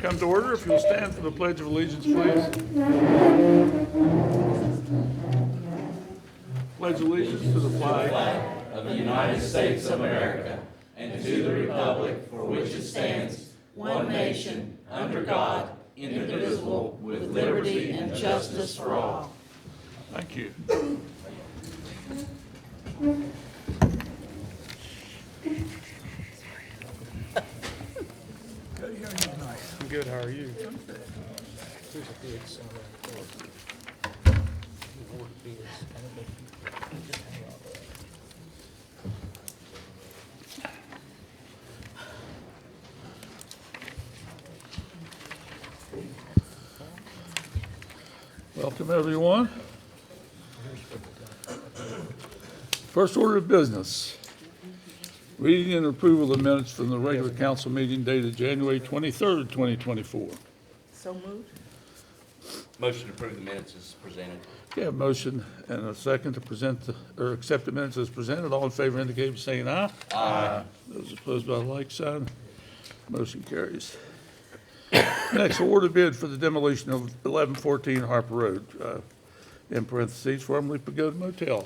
Come to order. If you'll stand for the Pledge of Allegiance, please. Pledge allegiance to the flag of the United States of America and to the republic for which it stands, one nation, under God, indivisible, with liberty and justice for all. Thank you. I'm good. How are you? Welcome, everyone. First order of business. Reading and approval of minutes from the regular council meeting dated January 23rd, 2024. So moved. Motion to approve the minutes is presented. Okay, a motion and a second to present or accept the minutes as presented. All in favor indicate by saying aye. Aye. Those opposed by the like sign. Motion carries. Next, award bid for the demolition of 1114 Harper Road, in parentheses, formerly Pagoda Motel.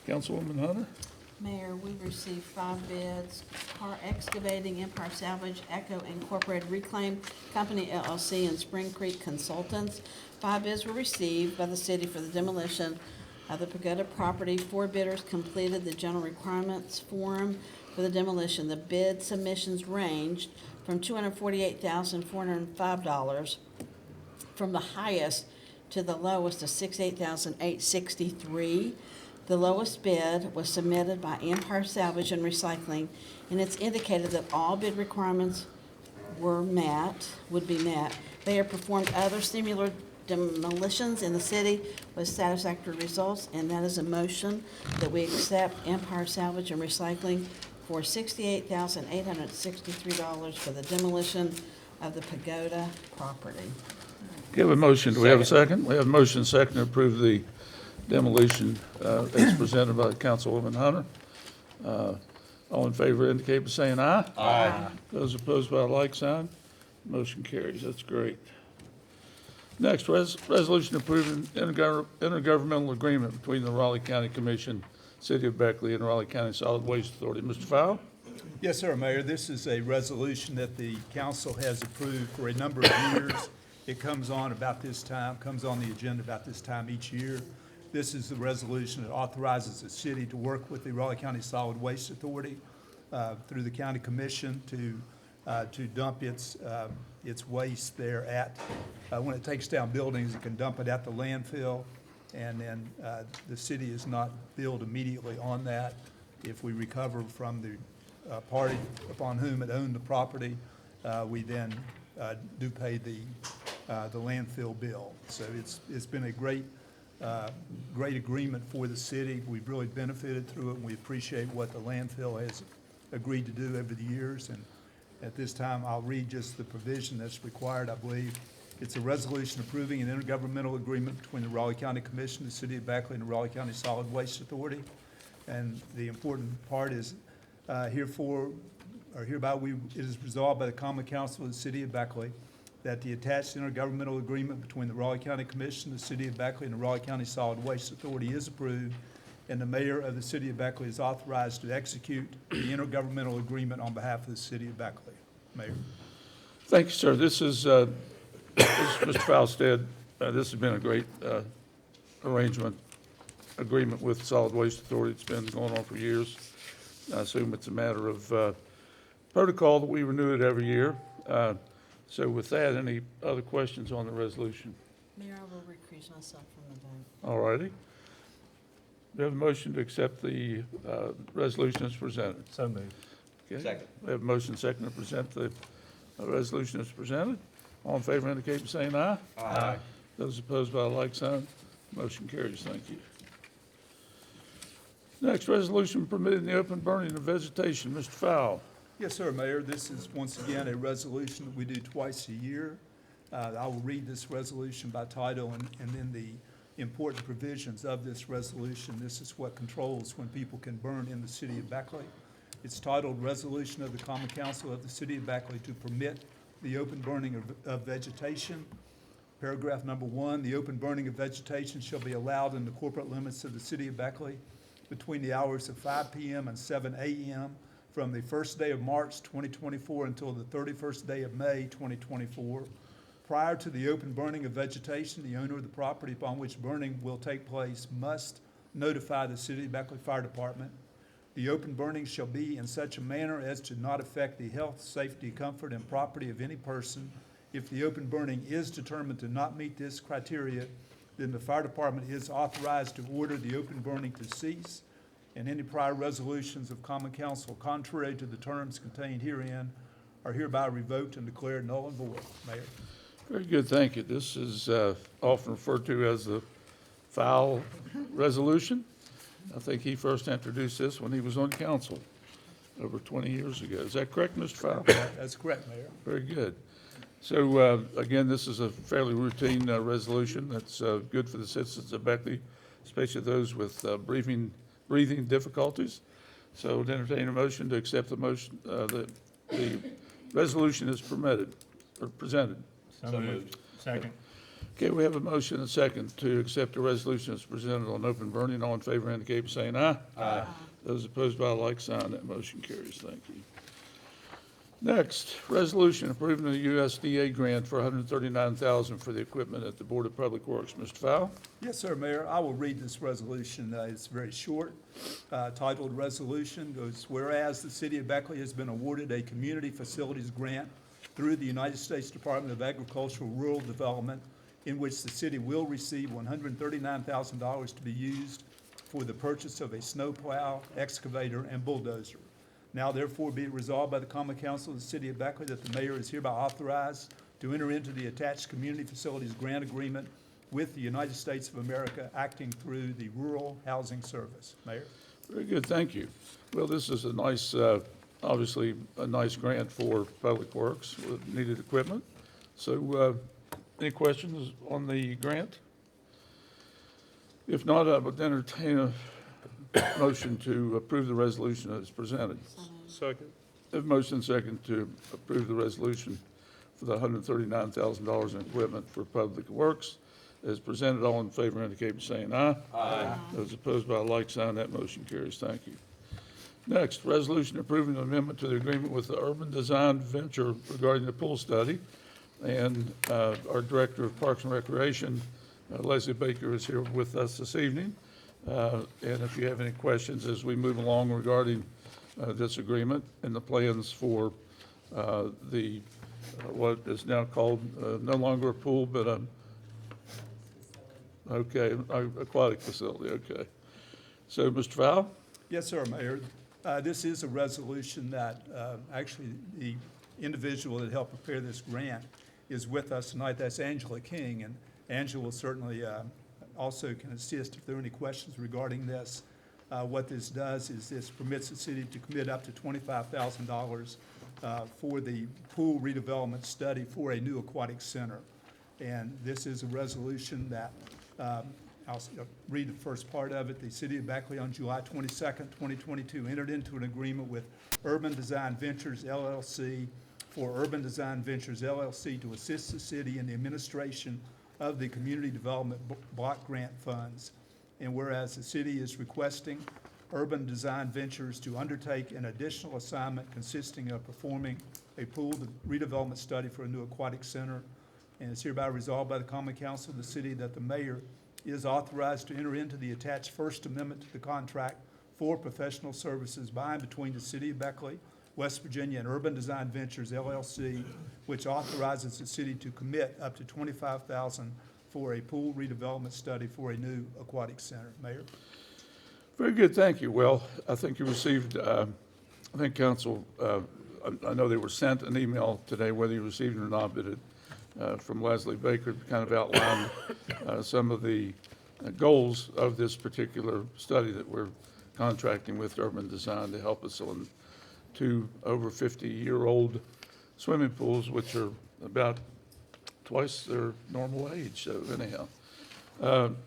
Councilwoman Hunter? Mayor, we received 5 bids. Car Excavating, Empire Salvage, Echo Incorporated, Reclaim Company LLC, and Spring Creek Consultants. 5 bids were received by the city for the demolition of the Pagoda property. 4 bidders completed the general requirements form for the demolition. The bid submissions ranged from $248,405 from the highest to the lowest of $68,863. The lowest bid was submitted by Empire Salvage and Recycling, and it's indicated that all bid requirements would be met. They have performed other similar demolitions in the city with satisfactory results, and that is a motion that we accept Empire Salvage and Recycling for $68,863 for the demolition of the Pagoda property. We have a motion. Do we have a second? We have a motion second to approve the demolition as presented by Councilwoman Hunter. All in favor indicate by saying aye. Aye. Those opposed by a like sign. Motion carries. That's great. Next, resolution approving intergovernmental agreement between the Raleigh County Commission, City of Beckley, and Raleigh County Solid Waste Authority. Mr. Fowle? Yes, sir, Mayor. This is a resolution that the council has approved for a number of years. It comes on the agenda about this time each year. This is the resolution that authorizes the city to work with the Raleigh County Solid Waste Authority through the county commission to dump its waste there at, when it takes down buildings, it can dump it at the landfill, and then the city is not billed immediately on that. If we recover from the party upon whom it owned the property, we then do pay the landfill bill. So it's been a great agreement for the city. We've really benefited through it, and we appreciate what the landfill has agreed to do over the years. And at this time, I'll read just the provision that's required, I believe. It's a resolution approving an intergovernmental agreement between the Raleigh County Commission, the City of Beckley, and the Raleigh County Solid Waste Authority. And the important part is hereby it is resolved by the Common Council of the City of Beckley that the attached intergovernmental agreement between the Raleigh County Commission, the City of Beckley, and the Raleigh County Solid Waste Authority is approved, and the mayor of the City of Beckley is authorized to execute the intergovernmental agreement on behalf of the City of Beckley. Mayor. Thank you, sir. This is Mr. Fowle said, this has been a great agreement with Solid Waste Authority. It's been going on for years. I assume it's a matter of protocol that we renew it every year. So with that, any other questions on the resolution? Mayor, I will recuse myself from the vote. All righty. We have a motion to accept the resolution as presented. So moved. Okay. Second. We have a motion second to present the resolution as presented. All in favor indicate by saying aye. Aye. Those opposed by a like sign. Motion carries. Thank you. Next, resolution permitting the open burning of vegetation. Mr. Fowle. Yes, sir, Mayor. This is once again a resolution that we do twice a year. I will read this resolution by title and then the important provisions of this resolution. This is what controls when people can burn in the City of Beckley. It's titled Resolution of the Common Council of the City of Beckley to permit the open burning of vegetation. Paragraph number 1, the open burning of vegetation shall be allowed in the corporate limits of the city of Beckley between the hours of 5 p.m. and 7 a.m. from the first day of March 2024 until the 31st day of May 2024. Prior to the open burning of vegetation, the owner of the property upon which burning will take place must notify the City of Beckley Fire Department. The open burning shall be in such a manner as to not affect the health, safety, comfort, and property of any person. If the open burning is determined to not meet this criteria, then the fire department is authorized to order the open burning to cease, and any prior resolutions of common council contrary to the terms contained herein are hereby revoked and declared null and void. Mayor. Very good, thank you. This is often referred to as the foul resolution. I think he first introduced this when he was on council over 20 years ago. Is that correct, Mr. Fowl? That's correct, Mayor. Very good. So, again, this is a fairly routine resolution that's good for the citizens of Beckley, especially those with breathing difficulties. So, to entertain a motion to accept the motion, the resolution is permitted, or presented. So moved. Second. Okay, we have a motion and a second to accept the resolution as presented on open burning. All in favor indicate by saying aye. Aye. Those opposed by a like sign, that motion carries. Thank you. Next, resolution approving the USDA grant for $139,000 for the equipment at the Board of Public Works. Mr. Fowl? Yes, sir, Mayor. I will read this resolution. It's very short. Titled resolution goes, whereas the City of Beckley has been awarded a community facilities grant through the United States Department of Agricultural Rural Development, in which the city will receive $139,000 to be used for the purchase of a snowplow, excavator, and bulldozer. Now therefore be it resolved by the Common Council of the City of Beckley that the mayor is hereby authorized to enter into the attached community facilities grant agreement with the United States of America, acting through the Rural Housing Service. Mayor? Very good, thank you. Well, this is a nice, obviously, a nice grant for Public Works with needed equipment. So, any questions on the grant? If not, I would entertain a motion to approve the resolution as presented. Second. Have motion and second to approve the resolution for the $139,000 in equipment for Public Works as presented. All in favor indicate by saying aye. Aye. Those opposed by a like sign, that motion carries. Thank you. Next, resolution approving an amendment to the agreement with the Urban Design Venture regarding the pool study. And our Director of Parks and Recreation, Leslie Baker, is here with us this evening. And if you have any questions as we move along regarding this agreement and the plans for the what is now called no longer a pool, but aquatic facility. Okay. So, Mr. Fowl? Yes, sir, Mayor. This is a resolution that actually the individual that helped prepare this grant is with us tonight. That's Angela King, and Angela will certainly also can assist if there are any questions regarding this. What this does is this permits the city to commit up to $25,000 for the pool redevelopment study for a new aquatic center. And this is a resolution that, I'll read the first part of it. The City of Beckley on July 22nd, 2022 entered into an agreement with Urban Design Ventures, LLC, for Urban Design Ventures, LLC to assist the city in the administration of the Community Development Block Grant Funds. And whereas the city is requesting Urban Design Ventures to undertake an additional assignment consisting of performing a pool redevelopment study for a new aquatic center, and it's hereby resolved by the Common Council of the city that the mayor is authorized to enter into the attached First Amendment to the contract for professional services by and between the City of Beckley, West Virginia, and Urban Design Ventures, LLC, which authorizes the city to commit up to $25,000 for a pool redevelopment study for a new aquatic center. Mayor? Very good, thank you. Well, I think you received, I think council, I know they were sent an email today, whether you received it or not, but it, from Leslie Baker, kind of outlined some of the goals of this particular study that we're contracting with Urban Design to help us on two over 50-year-old swimming pools, which are about twice their normal age. So anyhow,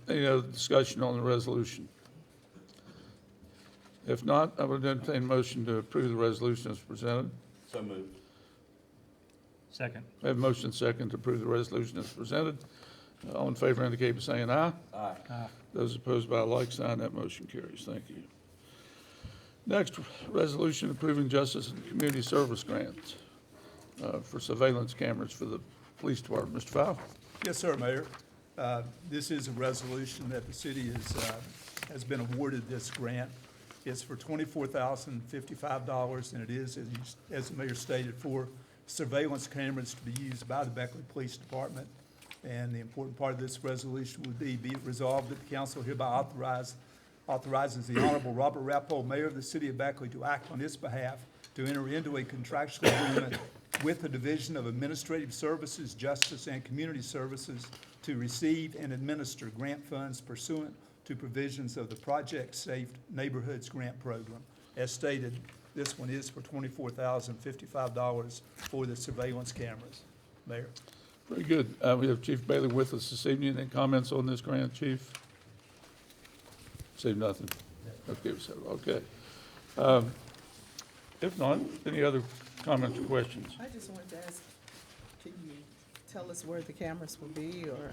any other discussion on the resolution? If not, I would entertain a motion to approve the resolution as presented. So moved. Second. I have motion second to approve the resolution as presented. All in favor indicate by saying aye. Aye. Those opposed by a like sign, that motion carries. Thank you. Next, resolution approving justice and community service grants for surveillance cameras for the police department. Mr. Fowle? Yes, sir, Mayor. This is a resolution that the city has been awarded this grant. It's for $24,055, and it is, as the mayor stated, for surveillance cameras to be used by the Beckley Police Department. And the important part of this resolution would be it resolved that the council hereby authorizes the Honorable Robert Rappold, Mayor of the City of Beckley, to act on its behalf to enter into a contractual agreement with the Division of Administrative Services, Justice, and Community Services to receive and administer grant funds pursuant to provisions of the Project Safe Neighborhoods Grant Program. As stated, this one is for $24,055 for the surveillance cameras. Mayor? Very good. We have Chief Bailey with us this evening. Any comments on this grant, Chief? Say nothing. Okay, so, okay. If not, any other comments or questions? I just wanted to ask, can you tell us where the cameras will be, or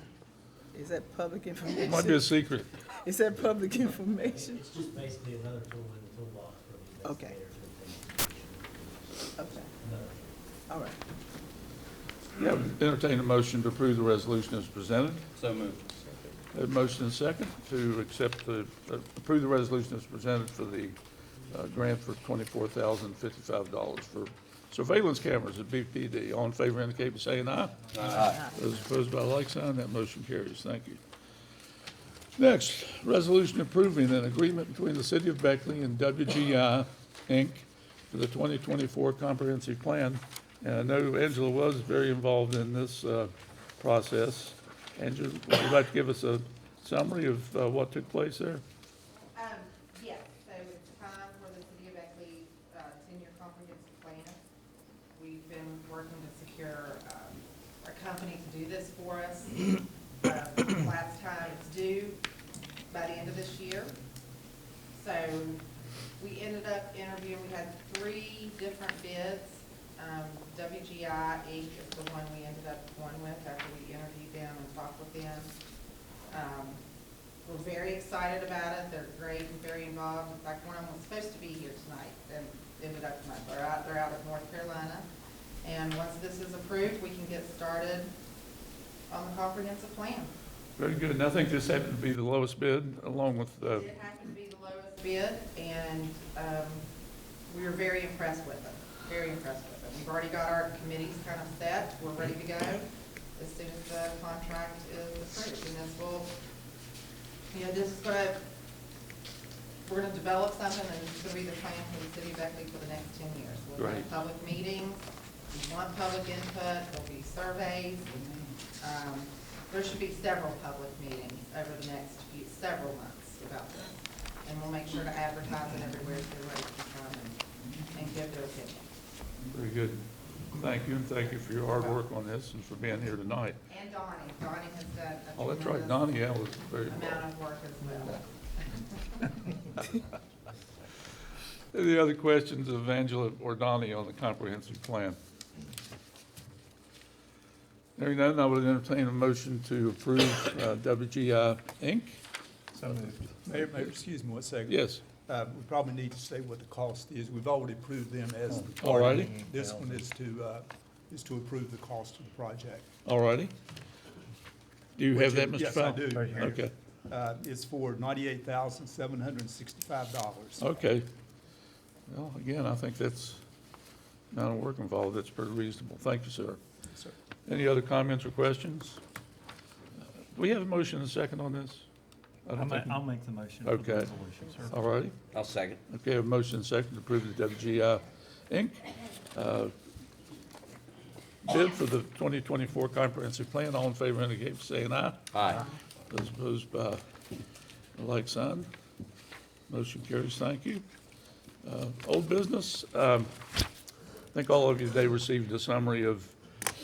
is that public It might be a information? secret. Is that public information? It's just basically another tool in the toolbox for the Okay. investigators. Okay, Another- all right. Yeah, entertain a motion to approve the resolution as presented. So moved. Have a motion and a second to approve the resolution as presented for the grant for $24,055 for surveillance cameras at BPD. All in favor indicate by saying aye. Aye. Those opposed by a like sign, that motion carries. Thank you. Next, resolution approving an agreement between the City of Beckley and WGI, Inc. for the 2024 comprehensive plan. And I know Angela was very involved in this process. Angela, would you like to give us a summary of what took place there? Yes, so it's time for the City of Beckley 10-year comprehensive plan. We've been working to secure a company to do this for us. Last time it's due by the end of this year. So we ended up interviewing, we had 3 different bids. WGI Inc. is the one we ended up going with after we interviewed them and talked with them. We're very excited about it. They're great and very involved. In fact, one of them was supposed to be here tonight and ended up tonight. They're out of North Carolina. And once this is approved, we can get started on the comprehensive plan. Very good. And I think this happened to be the lowest bid along with, It happened to be the lowest bid, and we were very impressed with it. Very impressed with it. We've already got our committees kind of set. We're ready to go as soon as the contract is approved. And this will, we're gonna develop something, and it's gonna be the plan for the City of Beckley for the next 10 years. We'll have Great. public meetings. We want public input. There'll be surveys. There should be several public meetings over the next several months about this. And we'll make sure to advertise it everywhere so everybody can come and give their opinion. very good. Thank you, and thank you for your hard work on this and for being here tonight. And Donnie. Donnie has done a Oh, that's right, tremendous Donnie, yeah, was very amount involved. of work as well. Any other questions of Angela or Donnie on the comprehensive plan? Hearing none, I would entertain a motion to approve WGI Inc. So moved. Mayor, excuse me one second. Yes, We probably need to say what the cost is. We've already approved them as the all party. righty, This one is to approve the cost of the project. all righty. Do you have that, Mr. Yes, Fowle? I do. Right here. Okay, It's for $98,765. okay. Well, again, I think that's, amount of work involved, that's pretty reasonable. Thank you, sir. Sir. Any other comments or questions? We have a motion and a second on this? I don't think- I'll make the motion for the Okay. resolution, sir. All righty. I'll second. Okay, a motion and a second to approve the WGI Inc. Bid for the 2024 comprehensive plan. All in favor indicate by saying aye. Aye. Those opposed by a like sign. Motion carries. Thank you. Old business. I think all of you today received a summary of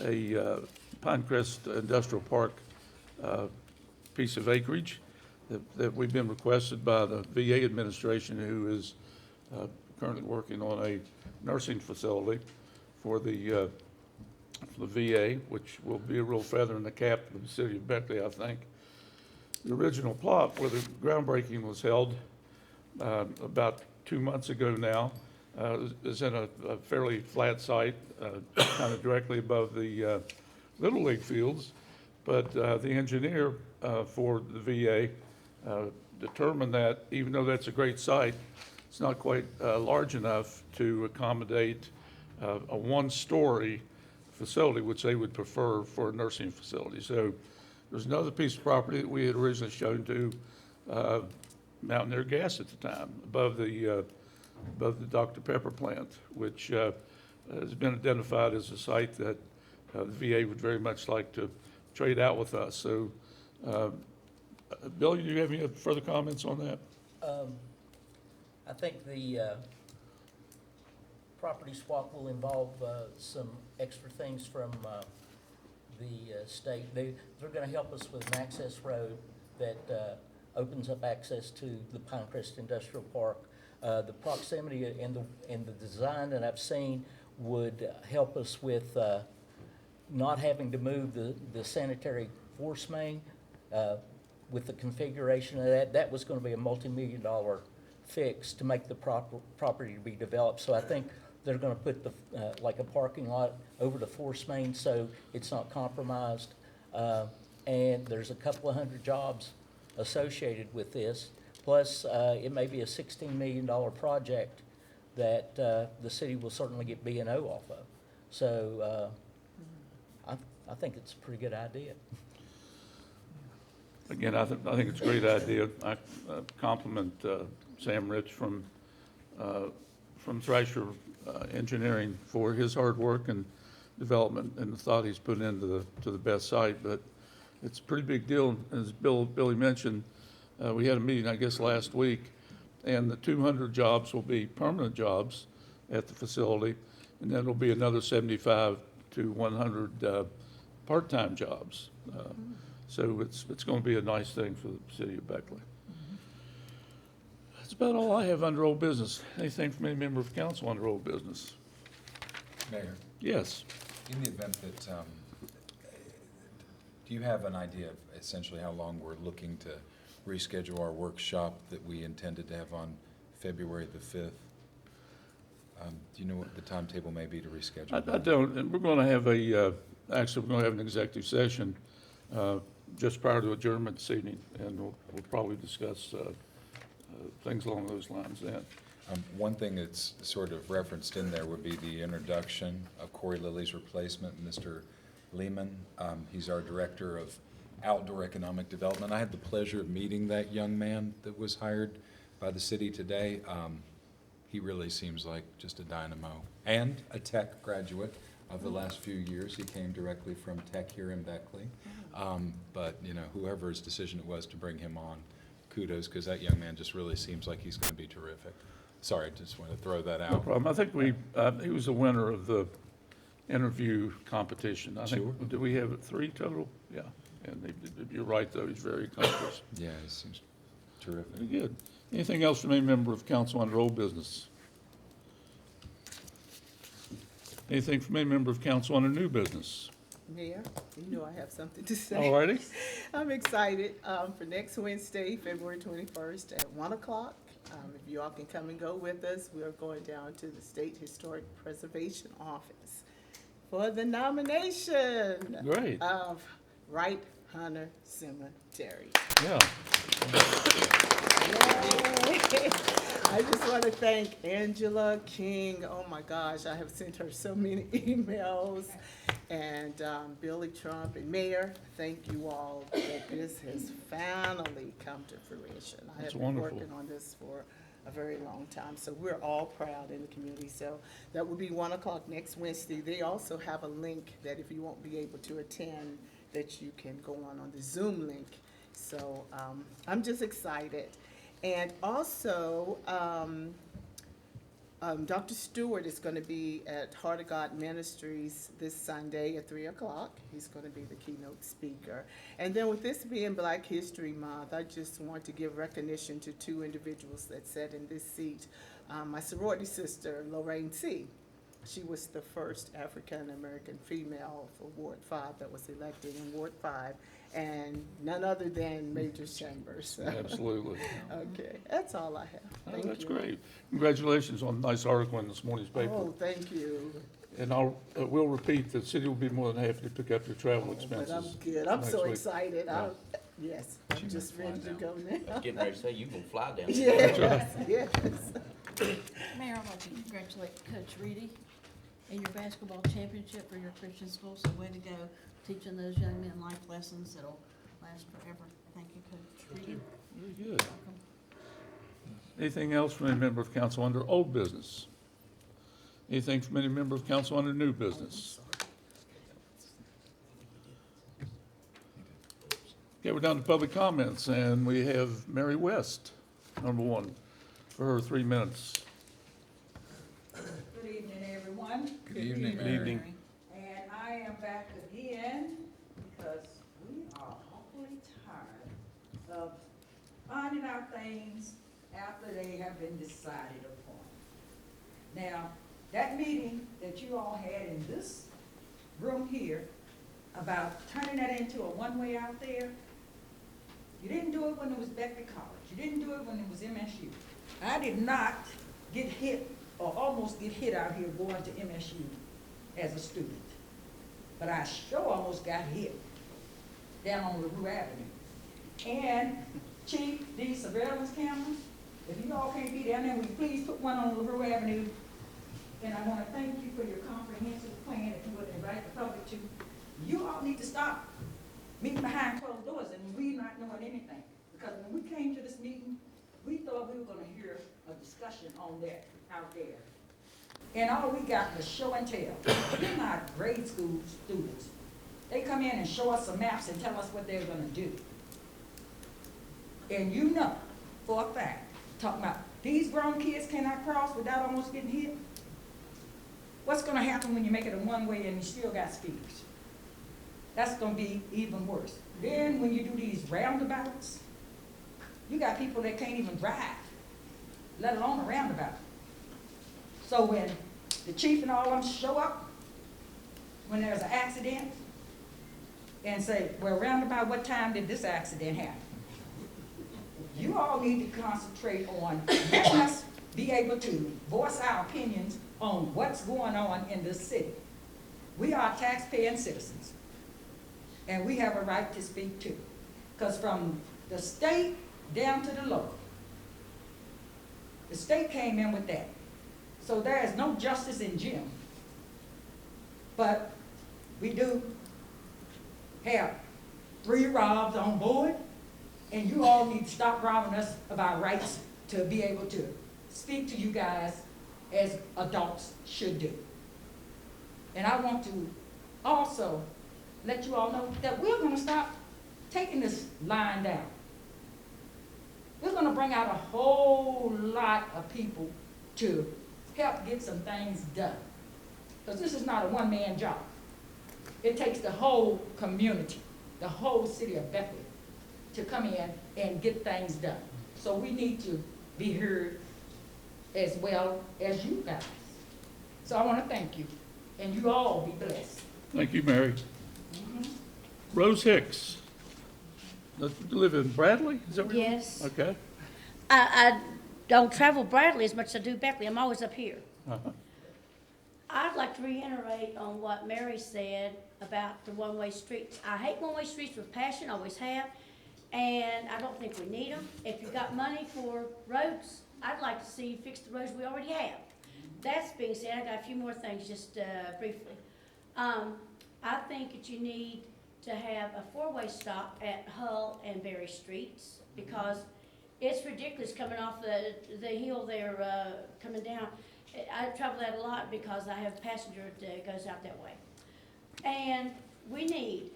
a Pinecrest Industrial Park piece of acreage that we've been requested by the VA administration, who is currently working on a nursing facility for the for the VA, which will be a real feather in the cap of the city of Beckley, I think. The original plot where the groundbreaking was held about 2 months ago now is in a fairly flat site, kind of directly above the Little League fields. But the engineer for the VA determined that even though that's a great site, it's not quite large enough to accommodate a one-story facility, which they would prefer for a nursing facility. So there's another piece of property that we had originally shown to Mountaineer Gas at the time, above the Dr. Pepper plant, which has been identified as a site that the VA would very much like to trade out with us. So, Bill, do you have any further comments on that? I think the property swap will involve some extra things from the state. They're gonna help us with an access road that opens up access to the Pinecrest Industrial Park. The proximity and the design that I've seen would help us with not having to move the sanitary force main with the configuration of that. That was gonna be a multi-million-dollar fix to make the property to be developed. So I think they're gonna put the, like a parking lot over the force main so it's not compromised. And there's a couple of hundred jobs associated with this. Plus, it may be a $16 million project that the city will certainly get B&O off of. So I think it's a pretty good idea. Again, I think it's a great idea. I compliment Sam Rich from Thrasher Engineering for his hard work and development and the thought he's put into the best site. But it's a pretty big deal. As Billy mentioned, we had a meeting, I guess, last week, and the 200 jobs will be permanent jobs at the facility, and then there'll be another 75 to 100 part-time jobs. So it's going to be a nice thing for the city of Beckley. That's about all I have under old business. Anything from any member of council under old business? Mayor, Yes. in the event that, do you have an idea of essentially how long we're looking to reschedule our workshop that we intended to have on February the 5th? Do you know what the timetable may be to reschedule I that? don't, and we're going to have actually, we're going to have an executive session just prior to adjournment this evening, and we'll probably discuss things along those lines then. One thing that's sort of referenced in there would be the introduction of Corey Lilly's replacement, Mr. Lehman. He's our Director of Outdoor Economic Development. I had the pleasure of meeting that young man that was hired by the city today. He really seems like just a dynamo and a tech graduate of the last few years. He came directly from tech here in Beckley. But, you know, whoever's decision it was to bring him on, kudos, because that young man just really seems like he's going to be terrific. Sorry, I just want to throw that No out. problem. I think he was the winner of the interview competition. I think, Sure. did we have 3 total? Yeah, and you're right, though, he's very accomplished. Yeah, he seems terrific. Very good. Anything else from any member of council under old business? Anything from any member of council under new business? Mayor, you know I have something to say. All righty. I'm excited for next Wednesday, February 21st at 1 o'clock. If you all can come and go with us, we are going down to the State Historic Preservation Office for the nomination Great. of Wright Hunter Cemetery. Yeah. Yay. I just want to thank Angela King. Oh my gosh, I have sent her so many emails. And Billy Trump and Mayor, thank you all that this has finally come to fruition. I have That's been wonderful. working on this for a very long time, so we're all proud in the community. So that will be 1 o'clock next Wednesday. They also have a link that if you won't be able to attend, that you can go on the Zoom link. So I'm just excited. And also, Dr. Stewart is going to be at Heart of God Ministries this Sunday at 3 o'clock. He's going to be the keynote speaker. And then with this being Black History Month, I just want to give recognition to 2 individuals that sat in this seat. My sorority sister, Lorraine C. She was the first African-American female for Ward 5 that was elected in Ward 5, and none other than Major Chambers. So, Absolutely. okay, that's all I have. Oh, Thank that's you. great. Congratulations on a nice article in this morning's paper. Oh, thank you. And we'll repeat, the city will be more than happy to pick up your travel expenses. But I'm good. I'm next so week. excited. Yeah. Yes, She I'm just might fly ready to down. go now. Getting ready to say, you can fly down. Yes, yes. Mayor, I'd like to congratulate Coach Reedy in your basketball championship for your Christian school. So way to go, teaching those young men life lessons that'll last forever. Thank you, Coach Reedy. Very good. Anything else from any member of council under old business? Anything from any member of council under new business? Okay, we're down to public comments, and we have Mary West, number one, for her 3 minutes. Good evening, everyone. Good evening, Good Mary. evening. And I am back again because we are awfully tired of finding out things after they have been decided upon. Now, that meeting that you all had in this room here about turning that into a one-way out there, you didn't do it when it was Beckley College. You didn't do it when it was MSU. I did not get hit or almost get hit out here going to MSU as a student. But I sure almost got hit down on LaRue Avenue. And Chief, these surveillance cameras, if you all can't be down there, will you please put one on LaRue Avenue? And I want to thank you for your comprehensive plan, if you would invite the public to. You all need to stop meeting behind closed doors and we not knowing anything. Because when we came to this meeting, we thought we were gonna hear a discussion on that out there. And all we got was show and tell. They're not grade school students. They come in and show us some maps and tell us what they're gonna do. And you know, for a fact, talking about these grown kids cannot cross without almost getting hit. What's gonna happen when you make it a one-way and you still got speeders? That's gonna be even worse. Then when you do these roundabouts, you got people that can't even drive, let alone a roundabout. So when the chief and all of them show up, when there's an accident, and say, well, roundabout what time did this accident happen? You all need to concentrate on letting us be able to voice our opinions on what's going on in this city. We are taxpaying citizens, and we have a right to speak too. Because from the state down to the local, the state came in with that. So there is no justice in Jim. But we do have 3 Robs on board, and you all need to stop robbing us of our rights to be able to speak to you guys as adults should do. And I want to also let you all know that we're gonna stop taking this line down. We're gonna bring out a whole lot of people to help get some things done. Because this is not a one-man job. It takes the whole community, the whole city of Beckley, to come in and get things done. So we need to be heard as well as you guys. So I want to thank you, and you all be blessed. Thank you, Mary. Rose Hicks. You live in Bradley? Is that where you live? Yes. Okay. I don't travel Bradley as much as I do Beckley. I'm always up here. Uh-huh. I'd like to reiterate on what Mary said about the one-way streets. I hate one-way streets with passion, always have, and I don't think we need them. If you got money for roads, I'd like to see you fix the roads we already have. That's being said, I got a few more things just briefly. I think that you need to have a 4-way stop at Hull and Berry Streets because it's ridiculous coming off the hill there, coming down. I travel that a lot because I have a passenger that goes out that way. And we need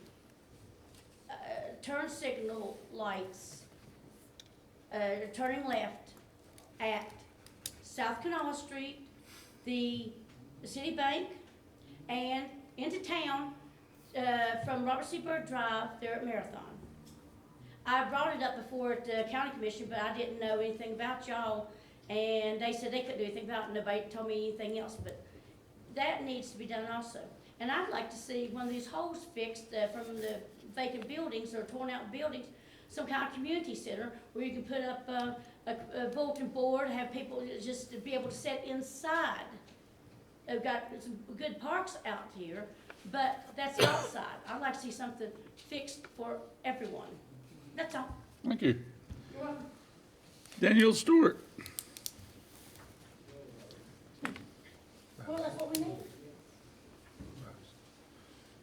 turn signal lights, turning left at South Kanawha Street, the City Bank, and into town from Robert C. Byrd Drive there at Marathon. I brought it up before at the county commission, but I didn't know anything about y'all, and they said they couldn't do anything about it. Nobody told me anything else, but that needs to be done also. And I'd like to see one of these holes fixed from the vacant buildings or torn out buildings, some kind of community center where you can put up a bulletin board, have people just to be able to sit inside. They've got some good parks out here, but that's outside. I'd like to see something fixed for everyone. That's all. Thank you. You're welcome. Daniel Stewart. Well, that's what we need.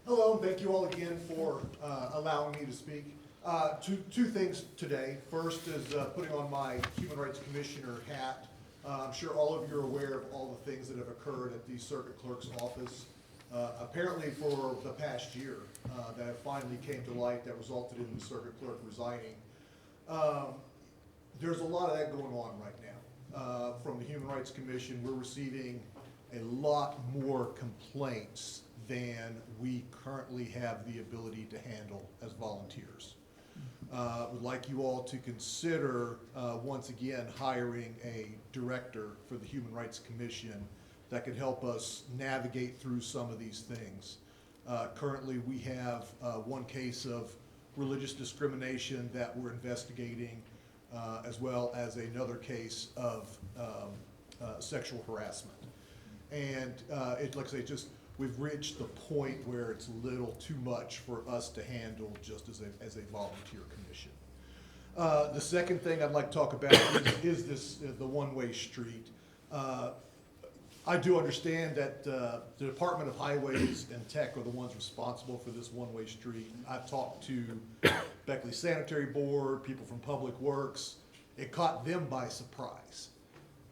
Hello, and thank you all again for allowing me to speak. Two things today. First is putting on my Human Rights Commissioner hat. I'm sure all of you are aware of all the things that have occurred at the Circuit Clerk's office, apparently for the past year, that finally came to light that resulted in the Circuit Clerk resigning. There's a lot of that going on right now. From the Human Rights Commission, we're receiving a lot more complaints than we currently have the ability to handle as volunteers. Would like you all to consider, once again, hiring a director for the Human Rights Commission that could help us navigate through some of these things. Currently, we have one case of religious discrimination that we're investigating, as well as another case of sexual harassment. And like I say, we've reached the point where it's a little too much for us to handle just as a volunteer commission. The second thing I'd like to talk about is the one-way street. I do understand that the Department of Highways and Tech are the ones responsible for this one-way street. I've talked to Beckley Sanitary Board, people from Public Works. It caught them by surprise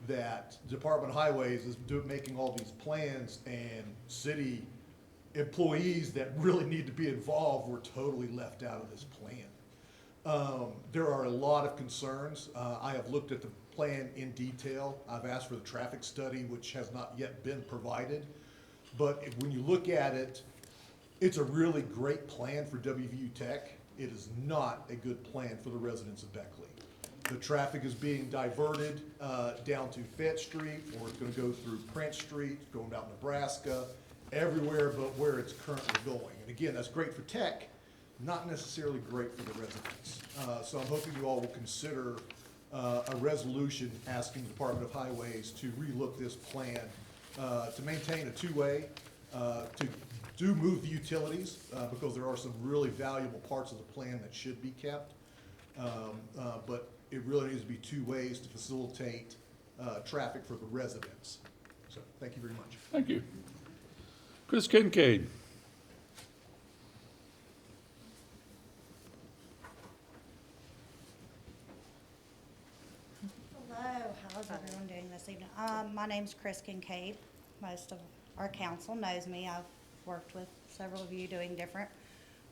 that Department of Highways is making all these plans, and city employees that really need to be involved were totally left out of this plan. There are a lot of concerns. I have looked at the plan in detail. I've asked for the traffic study, which has not yet been provided. But when you look at it, it's a really great plan for WVU Tech. It is not a good plan for the residents of Beckley. The traffic is being diverted down to Fett Street, or it's going to go through Prince Street, going out Nebraska, everywhere but where it's currently going. And again, that's great for Tech, not necessarily great for the residents. So I'm hoping you all will consider a resolution asking the Department of Highways to relook this plan to maintain a two-way, to move the utilities, because there are some really valuable parts of the plan that should be kept. But it really needs to be two ways to facilitate traffic for the residents. So thank you very much. Thank you. Chris Kincaid. Hello, how's everyone doing this evening? My name's Chris Kincaid. Most of our council knows me. I've worked with several of you doing different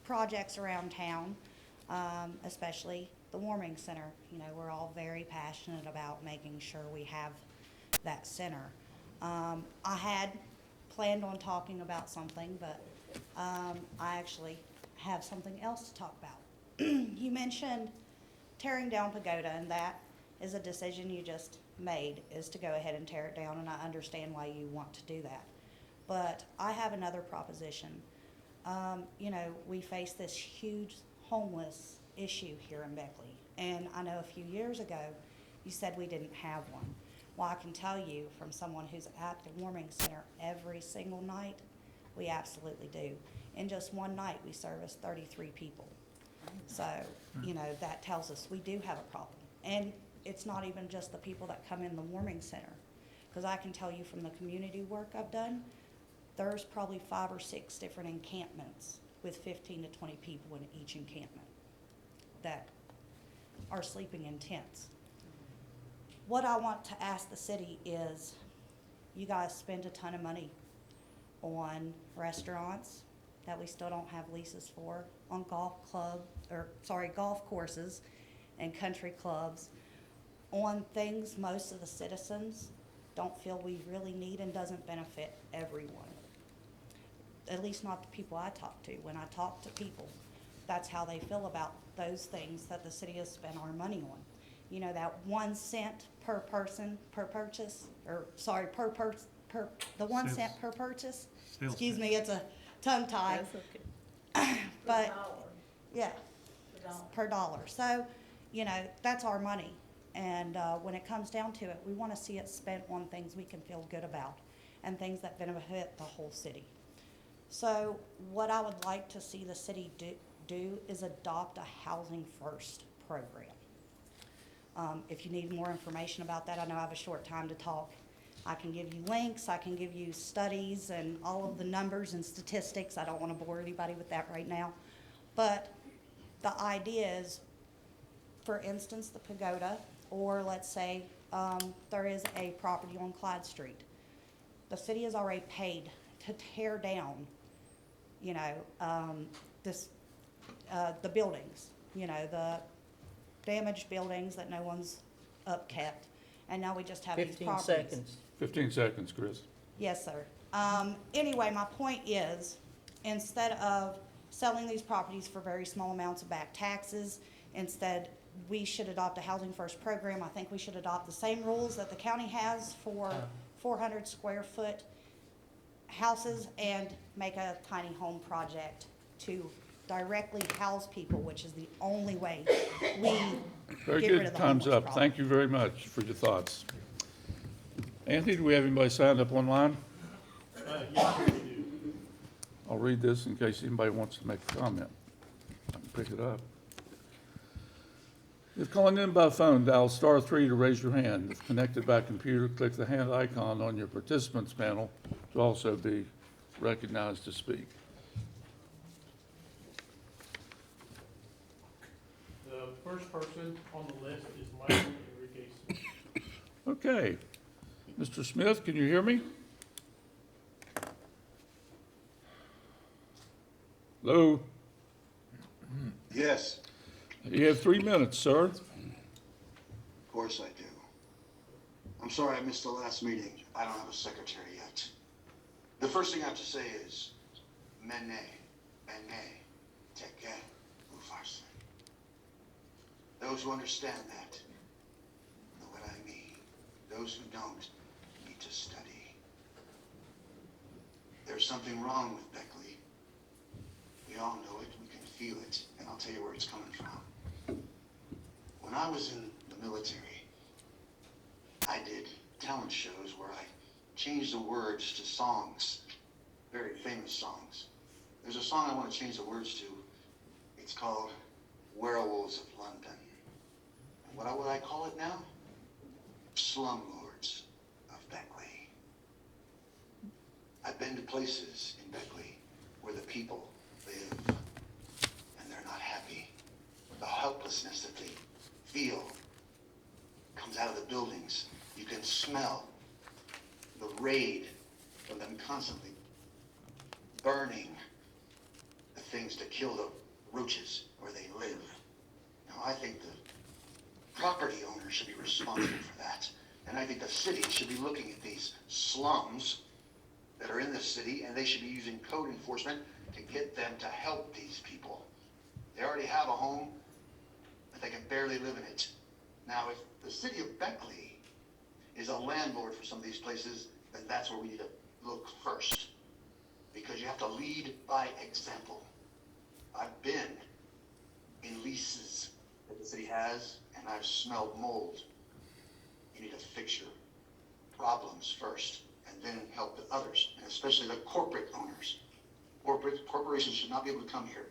projects around town, especially the warming center. You know, we're all very passionate about making sure we have that center. I had planned on talking about something, but I actually have something else to talk about. You mentioned tearing down Pagoda, and that is a decision you just made, is to go ahead and tear it down, and I understand why you want to do that. But I have another proposition. You know, we face this huge homeless issue here in Beckley, and I know a few years ago you said we didn't have one. Well, I can tell you from someone who's at the warming center every single night, we absolutely do. In just one night, we serviced 33 people. So, you know, that tells us we do have a problem. And it's not even just the people that come in the warming center, because I can tell you from the community work I've done, there's probably 5 or 6 different encampments with 15 to 20 people in each encampment that are sleeping in tents. What I want to ask the city is, you guys spend a ton of money on restaurants that we still don't have leases for, on golf courses and country clubs, on things most of the citizens don't feel we really need and doesn't benefit everyone. At least not the people I talk to. When I talk to people, that's how they feel about those things that the city has spent our money on. You know, that 1 cent per person, per the 1 Sales. cent per purchase. Sales Excuse tax. me, it's a tongue tie. That's okay. But, yeah, per dollar. So, you know, that's our money. And when it comes down to it, we want to see it spent on things we can feel good about and things that benefit the whole city. So what I would like to see the city do is adopt a housing first program. If you need more information about that, I know I have a short time to talk. I can give you links, I can give you studies and all of the numbers and statistics. I don't want to bore anybody with that right now. But the idea is, for instance, the pagoda, or let's say there is a property on Clyde Street. The city has already paid to tear down, you know, the buildings, you know, the damaged buildings that no one's upkept. And now we just have these 15 properties. seconds. 15 seconds, Chris. Yes, sir. Anyway, my point is, instead of selling these properties for very small amounts of back taxes, instead, we should adopt a housing first program. I think we should adopt the same rules that the county has for 400 square foot houses and make a tiny home project to directly house people, which is the only way we Very get rid good. of the Time's homeless up. problem. Thank you very much for your thoughts. Anthony, do we have anybody signed up online? Yes, we do. I'll read this in case anybody wants to make a comment. I can pick it up. If calling in by phone, dial *3 to raise your hand. If connected by computer, click the hand icon on your participants panel to also be recognized to speak. The first person on the list is Michael Enriquez. Okay. Mr. Smith, can you hear me? Hello? Yes, You have 3 minutes, sir. of course I do. I'm sorry I missed the last meeting. I don't have a secretary yet. The first thing I have to say is, Mene, Teke, Ufarse. Those who understand that know what I mean. Those who don't need to study. There's something wrong with Beckley. We all know it, we can feel it, and I'll tell you where it's coming from. When I was in the military, I did talent shows where I changed the words to songs, very famous songs. There's a song I want to change the words to. It's called Werewolves of London. And what would I call it now? Slumlords of Beckley. I've been to places in Beckley where the people live and they're not happy. The helplessness that they feel comes out of the buildings. You can smell the raid from them constantly burning the things to kill the roaches where they live. Now, I think the property owners should be responsible for that. And I think the city should be looking at these slums that are in the city, and they should be using code enforcement to get them to help these people. They already have a home, but they can barely live in it. Now, if the city of Beckley is a landlord for some of these places, then that's where we need to look first. Because you have to lead by example. I've been in leases that the city has, and I've smelled mold. You need to fix your problems first, and then help the others, and especially the corporate owners. Corporations should not be able to come here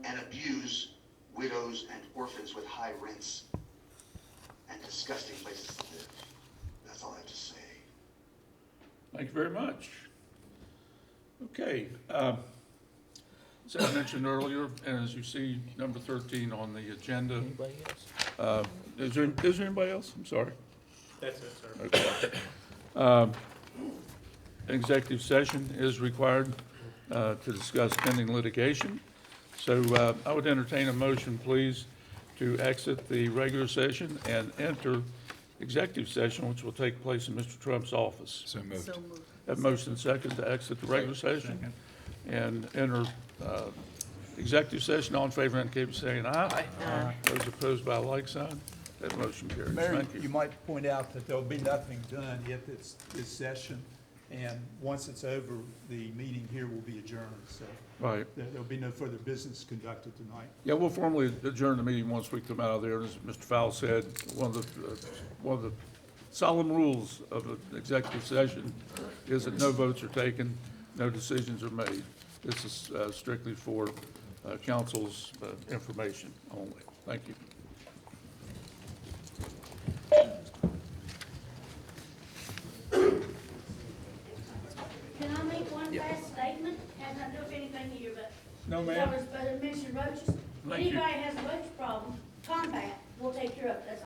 and abuse widows and orphans with high rents and disgusting places to live. That's all I have to say. Thank you very much. Okay. As I mentioned earlier, and as you see, number 13 on the agenda. Anybody else? Is there anybody else? I'm sorry. That's it, sir. Okay. Executive session is required to discuss pending litigation. So I would entertain a motion, please, to exit the regular session and enter executive session, which will take place in Mr. Trump's office. So moved. Have motion second to exit the regular session and enter executive session. All in favor indicate by saying aye. Aye. Those opposed by a like sign. That motion carries. Mayor, Thank you might point out that there'll be nothing done at this session And once it's over, the meeting here will be adjourned, so Right. there'll be no further business conducted tonight. Yeah, we'll formally adjourn the meeting once we come out of there. As Mr. Fowle said, one of the solemn rules of an executive session is that no votes are taken, no decisions are made. This is strictly for council's information only. Thank you. Can I make one last statement? Has nothing to do with anything here, but. No, ma'am. I was mentioning roaches. Thank you. Anybody has a roach problem, combat, we'll take care of it. That's